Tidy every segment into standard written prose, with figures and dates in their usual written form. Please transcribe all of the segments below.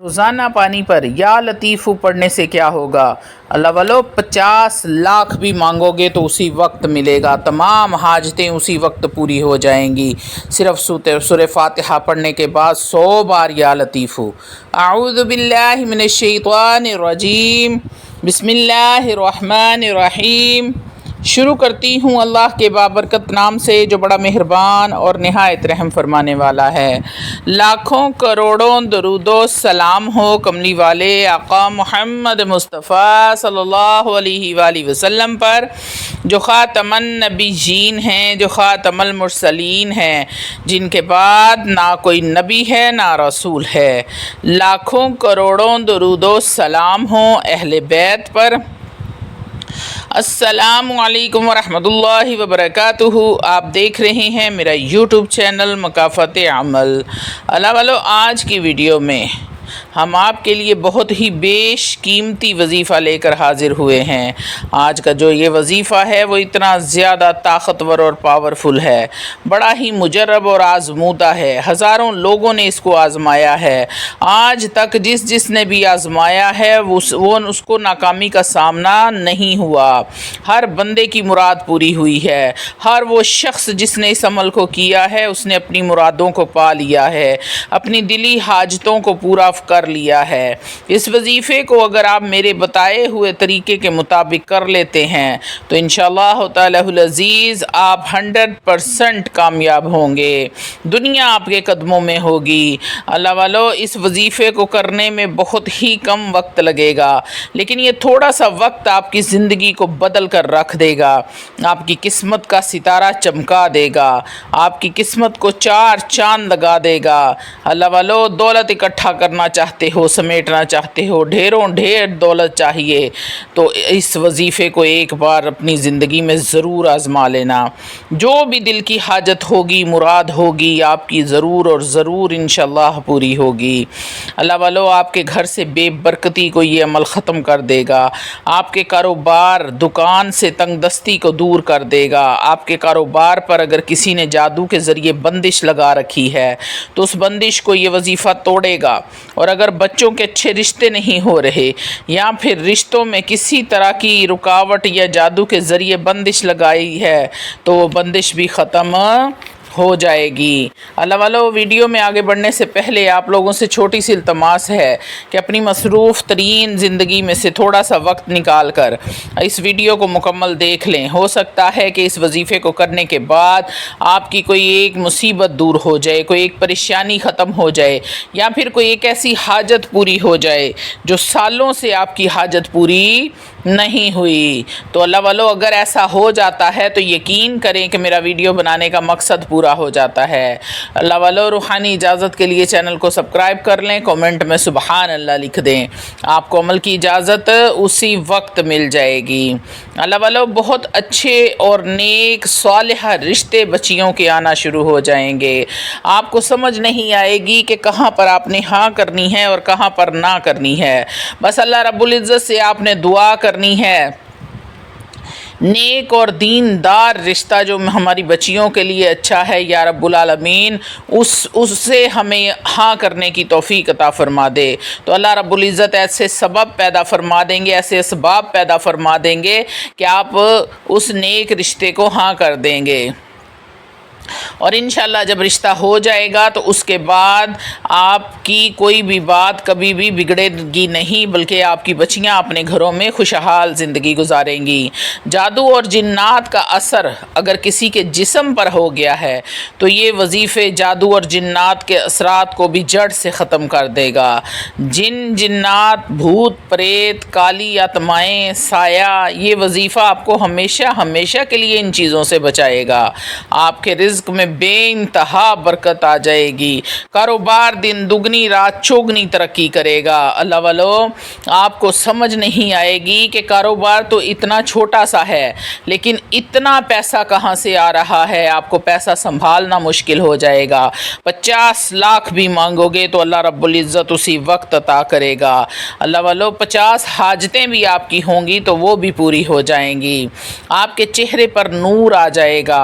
روزانہ پانی پر یا لطیفو پڑھنے سے کیا ہوگا؟ اللہ والو 50 لاکھ بھی مانگو گے تو اسی وقت ملے گا، تمام حاجتیں اسی وقت پوری ہو جائیں گی۔ صرف سورہ فاتحہ پڑھنے کے بعد 100 بار یا لطیفو۔ اعوذ باللہ من الشیطان الرجیم، بسم اللہ الرحمن الرحیم۔ شروع کرتی ہوں اللہ کے بابرکت نام سے جو بڑا مہربان اور نہایت رحم فرمانے والا ہے۔ لاکھوں کروڑوں درود و سلام ہو کملی والے آقا محمد مصطفیٰ صلی اللہ علیہ وآلہ وسلم پر، جو خاتم النبیین ہیں، جو خاتم المرسلین ہیں، جن کے بعد نہ کوئی نبی ہے نہ رسول ہے۔ لاکھوں کروڑوں درود و سلام ہوں اہل بیت پر۔ السلام علیکم ورحمۃ اللہ وبرکاتہ۔ آپ دیکھ رہے ہیں میرا یوٹیوب چینل مکافات عمل۔ اللہ والو، آج کی ویڈیو میں ہم آپ کے لیے بہت ہی بیش قیمتی وظیفہ لے کر حاضر ہوئے ہیں۔ آج کا جو یہ وظیفہ ہے وہ اتنا زیادہ طاقتور اور پاورفل ہے، بڑا ہی مجرب اور آزمودہ ہے۔ ہزاروں لوگوں نے اس کو آزمایا ہے۔ آج تک جس نے بھی آزمایا ہے وہ اس کو ناکامی کا سامنا نہیں ہوا۔ ہر بندے کی مراد پوری ہوئی ہے۔ ہر وہ شخص جس نے اس عمل کو کیا ہے اس نے اپنی مرادوں کو پا لیا ہے، اپنی دلی حاجتوں کو پورا کر لیا ہے۔ اس وظیفے کو اگر آپ میرے بتائے ہوئے طریقے کے مطابق کر لیتے ہیں تو انشاءاللہ تعالی العزیز آپ 100% کامیاب ہوں گے، دنیا آپ کے قدموں میں ہوگی۔ اللہ والو، اس وظیفے کو کرنے میں بہت ہی کم وقت لگے گا، لیکن یہ تھوڑا سا وقت آپ کی زندگی کو بدل کر رکھ دے گا، آپ کی قسمت کا ستارہ چمکا دے گا، آپ کی قسمت کو 4 چاند لگا دے گا۔ اللہ والو، دولت اکٹھا کرنا چاہتے ہو، سمیٹنا چاہتے ہو، ڈھیروں ڈھیر دولت چاہیے تو اس وظیفے کو ایک بار اپنی زندگی میں ضرور آزما لینا۔ جو بھی دل کی حاجت ہوگی، مراد ہوگی، آپ کی ضرور اور ضرور انشاءاللہ پوری ہوگی۔ اللہ والو، آپ کے گھر سے بے برکتی کو یہ عمل ختم کر دے گا، آپ کے کاروبار دکان سے تنگ دستی کو دور کر دے گا۔ آپ کے کاروبار پر اگر کسی نے جادو کے ذریعے بندش لگا رکھی ہے تو اس بندش کو یہ وظیفہ توڑے گا، اور اگر بچوں کے اچھے رشتے نہیں ہو رہے یا پھر رشتوں میں کسی طرح کی رکاوٹ یا جادو کے ذریعے بندش لگائی ہے تو وہ بندش بھی ختم ہو جائے گی۔ اللہ والو، ویڈیو میں آگے بڑھنے سے پہلے آپ لوگوں سے چھوٹی سی التماس ہے کہ اپنی مصروف ترین زندگی میں سے تھوڑا سا وقت نکال کر اس ویڈیو کو مکمل دیکھ لیں۔ ہو سکتا ہے کہ اس وظیفے کو کرنے کے بعد آپ کی کوئی ایک مصیبت دور ہو جائے، کوئی ایک پریشانی ختم ہو جائے، یا پھر کوئی ایک ایسی حاجت پوری ہو جائے جو سالوں سے آپ کی حاجت پوری نہیں ہوئی۔ تو اللہ والو، اگر ایسا ہو جاتا ہے تو یقین کریں کہ میرا ویڈیو بنانے کا مقصد پورا ہو جاتا ہے۔ اللہ والو، روحانی اجازت کے لیے چینل کو سبسکرائب کر لیں، کومنٹ میں سبحان اللہ لکھ دیں، آپ کو عمل کی اجازت اسی وقت مل جائے گی۔ اللہ والو، بہت اچھے اور نیک صالحہ رشتے بچیوں کے آنا شروع ہو جائیں گے۔ آپ کو سمجھ نہیں آئے گی کہ کہاں پر آپ نے ہاں کرنی ہے اور کہاں پر نہ کرنی ہے۔ بس اللہ رب العزت سے آپ نے دعا کرنی ہے، نیک اور دیندار رشتہ جو ہماری بچیوں کے لیے اچھا ہے، یا رب العالمین اس سے ہمیں ہاں کرنے کی توفیق عطا فرما دے۔ تو اللہ رب العزت ایسے سبب پیدا فرما دیں گے، ایسے اسباب پیدا فرما دیں گے کہ آپ اس نیک رشتے کو ہاں کر دیں گے، اور انشاءاللہ جب رشتہ ہو جائے گا تو اس کے بعد آپ کی کوئی بھی بات کبھی بھی بگڑے گی نہیں، بلکہ آپ کی بچیاں اپنے گھروں میں خوشحال زندگی گزاریں گی۔ جادو اور جنات کا اثر اگر کسی کے جسم پر ہو گیا ہے تو یہ وظیفے جادو اور جنات کے اثرات کو بھی جڑ سے ختم کر دے گا۔ جنات، بھوت پریت، کالی آتمائیں، سایہ، یہ وظیفہ آپ کو ہمیشہ ہمیشہ کے لیے ان چیزوں سے بچائے گا۔ آپ کے رزق میں بے انتہا برکت آ جائے گی، کاروبار دن دگنی رات چوگنی ترقی کرے گا۔ اللہ والو، آپ کو سمجھ نہیں آئے گی کہ کاروبار تو اتنا چھوٹا سا ہے لیکن اتنا پیسہ کہاں سے آ رہا ہے، آپ کو پیسہ سنبھالنا مشکل ہو جائے گا۔ 50 لاکھ بھی مانگو گے تو اللہ رب العزت اسی وقت عطا کرے گا۔ اللہ والو، 50 حاجتیں بھی آپ کی ہوں گی تو وہ بھی پوری ہو جائیں گی۔ آپ کے چہرے پر نور آ جائے گا،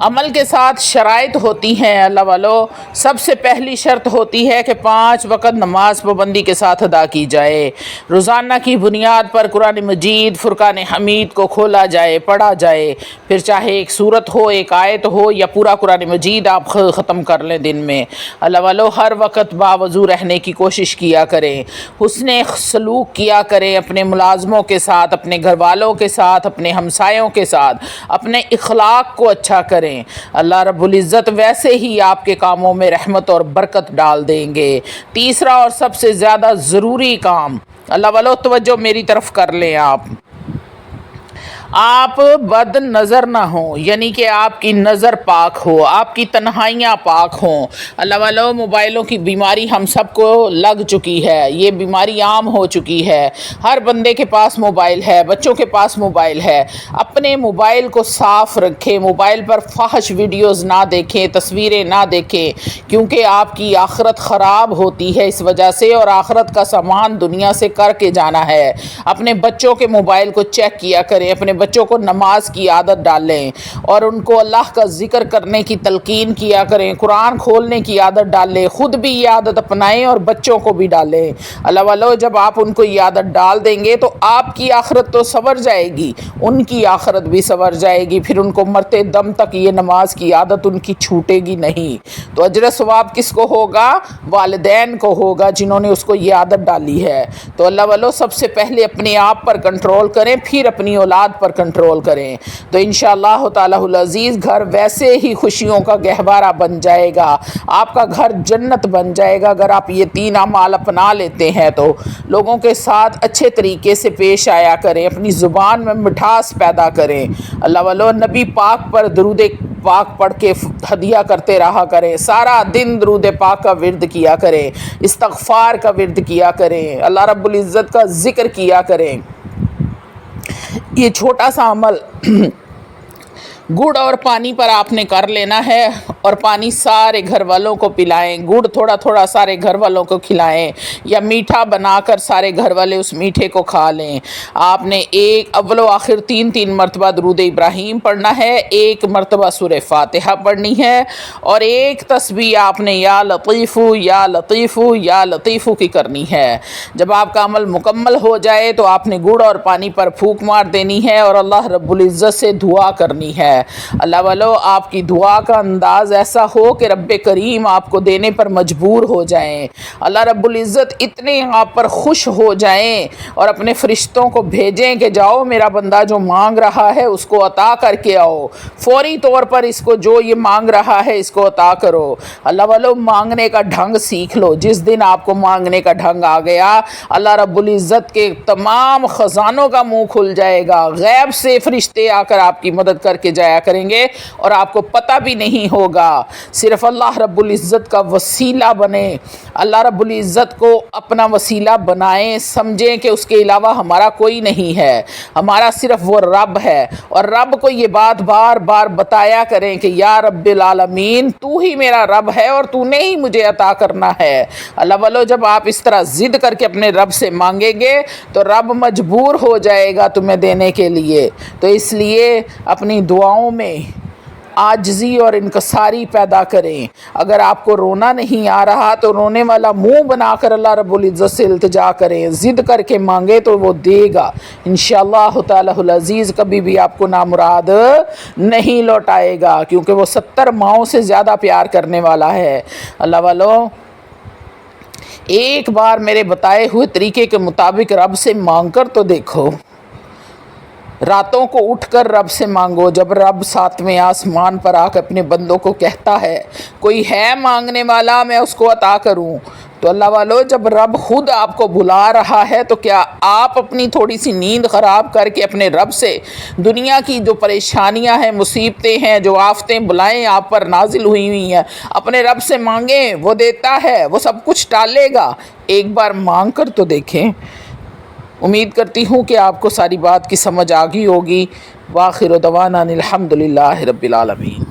عمل کے ساتھ شرائط ہوتی ہیں اللہ والو۔ سب سے پہلی شرط ہوتی ہے کہ 5 وقت نماز پابندی کے ساتھ ادا کی جائے، روزانہ کی بنیاد پر قرآن مجید فرقان حمید کو کھولا جائے، پڑھا جائے، پھر چاہے ایک سورت ہو، ایک آیت ہو، یا پورا قرآن مجید آپ ختم کر لیں دن میں۔ اللہ والو ہر وقت باوضو رہنے کی کوشش کیا کریں، حسن سلوک کیا کریں اپنے ملازموں کے ساتھ، اپنے گھر والوں کے ساتھ، اپنے ہمسایوں کے ساتھ، اپنے اخلاق کو اچھا کریں۔ اللہ رب العزت ویسے ہی آپ کے کاموں میں رحمت اور برکت ڈال دیں گے۔ تیسرا اور سب سے زیادہ ضروری کام، اللہ والو توجہ میری طرف کر لیں، آپ بد نظر نہ ہوں، یعنی کہ آپ کی نظر پاک ہو، آپ کی تنہائیاں پاک ہوں۔ اللہ والو موبائلوں کی بیماری ہم سب کو لگ چکی ہے، یہ بیماری عام ہو چکی ہے، ہر بندے کے پاس موبائل ہے، بچوں کے پاس موبائل ہے۔ اپنے موبائل کو صاف رکھیں، موبائل پر فحش ویڈیوز نہ دیکھیں، تصویریں نہ دیکھیں، کیونکہ آپ کی آخرت خراب ہوتی ہے اس وجہ سے، اور آخرت کا سامان دنیا سے کر کے جانا ہے۔ اپنے بچوں کے موبائل کو چیک کیا کریں، اپنے بچوں کو نماز کی عادت ڈالیں اور ان کو اللہ کا ذکر کرنے کی تلقین کیا کریں، قرآن کھولنے کی عادت ڈالیں، خود بھی یہ عادت اپنائیں اور بچوں کو بھی ڈالیں۔ اللہ والو جب آپ ان کو یہ عادت ڈال دیں گے تو آپ کی آخرت تو سنور جائے گی، ان کی آخرت بھی سنور جائے گی، پھر ان کو مرتے دم تک یہ نماز کی عادت ان کی چھوٹے گی نہیں۔ تو اجر ثواب کس کو ہوگا؟ والدین کو ہوگا جنہوں نے اس کو یہ عادت ڈالی ہے۔ تو اللہ والو سب سے پہلے اپنے آپ پر کنٹرول کریں، پھر اپنی اولاد پر کنٹرول کریں، تو انشاءاللہ تعالی العزیز گھر ویسے ہی خوشیوں کا گہوارہ بن جائے گا، آپ کا گھر جنت بن جائے گا۔ اگر آپ یہ 3 اعمال اپنا لیتے ہیں تو لوگوں کے ساتھ اچھے طریقے سے پیش آیا کریں، اپنی زبان میں مٹھاس پیدا کریں۔ اللہ والو نبی پاک پر درود پاک پڑھ کے ہدیہ کرتے رہا کریں، سارا دن درود پاک کا ورد کیا کریں، استغفار کا ورد کیا کریں، اللہ رب العزت کا ذکر کیا کریں۔ یہ چھوٹا سا عمل گڑ اور پانی پر آپ نے کر لینا ہے، اور پانی سارے گھر والوں کو پلائیں، گڑ تھوڑا تھوڑا سارے گھر والوں کو کھلائیں، یا میٹھا بنا کر سارے گھر والے اس میٹھے کو کھا لیں۔ آپ نے اول و آخر 3 مرتبہ درود ابراہیم پڑھنا ہے، 1 مرتبہ سورہ فاتحہ پڑھنی ہے، اور 1 تسبیح آپ نے یا لطیفو یا لطیفو یا لطیفو کی کرنی ہے۔ جب آپ کا عمل مکمل ہو جائے تو آپ نے گڑ اور پانی پر پھونک مار دینی ہے اور اللہ رب العزت سے دعا کرنی ہے۔ اللہ والو آپ کی دعا کا انداز ایسا ہو کہ رب کریم آپ کو دینے پر مجبور ہو جائیں، اللہ رب العزت اتنے آپ پر خوش ہو جائیں اور اپنے فرشتوں کو بھیجیں کہ جاؤ میرا بندہ جو مانگ رہا ہے اس کو عطا کر کے آؤ، فوری طور پر اس کو جو یہ مانگ رہا ہے اس کو عطا کرو۔ اللہ والو مانگنے کا ڈھنگ سیکھ لو، جس دن آپ کو مانگنے کا ڈھنگ آ گیا اللہ رب العزت کے تمام خزانوں کا منہ کھل جائے گا، غیب سے فرشتے آ کر آپ کی مدد کر کے جایا کریں گے اور آپ کو پتہ بھی نہیں ہوگا۔ صرف اللہ رب العزت کا وسیلہ بنے، اللہ رب العزت کو اپنا وسیلہ بنائیں، سمجھیں کہ اس کے علاوہ ہمارا کوئی نہیں ہے، ہمارا صرف وہ رب ہے، اور رب کو یہ بات بار بار بتایا کریں کہ یا رب العالمین تو ہی میرا رب ہے اور تو نے ہی مجھے عطا کرنا ہے۔ اللہ والو جب آپ اس طرح ضد کر کے اپنے رب سے مانگیں گے تو رب مجبور ہو جائے گا تمہیں دینے کے لیے۔ تو اس لیے اپنی دعاؤں میں عاجزی اور انکساری پیدا کریں۔ اگر آپ کو رونا نہیں آ رہا تو رونے والا منہ بنا کر اللہ رب العزت سے التجا کریں، ضد کر کے مانگے تو وہ دے گا انشاءاللہ تعالی العزیز، کبھی بھی آپ کو نامراد نہیں لوٹائے گا، کیونکہ وہ 70 ماؤں سے زیادہ پیار کرنے والا ہے۔ اللہ والو ایک بار میرے بتائے ہوئے طریقے کے مطابق رب سے مانگ کر تو دیکھو، راتوں کو اٹھ کر رب سے مانگو۔ جب رب 7ویں آسمان پر آ کر اپنے بندوں کو کہتا ہے کوئی ہے مانگنے والا میں اس کو عطا کروں، تو اللہ والو جب رب خود آپ کو بلا رہا ہے تو کیا آپ اپنی تھوڑی سی نیند خراب کر کے اپنے رب سے دنیا کی جو پریشانیاں ہیں، مصیبتیں ہیں، جو آفتیں بلائیں آپ پر نازل ہوئی ہیں، اپنے رب سے مانگیں، وہ دیتا ہے، وہ سب کچھ ٹالے گا۔ ایک بار مانگ کر تو دیکھیں۔ امید کرتی ہوں کہ آپ کو ساری بات کی سمجھ آ گئی ہوگی۔ وآخر دعوانا الحمدللہ رب العالمین۔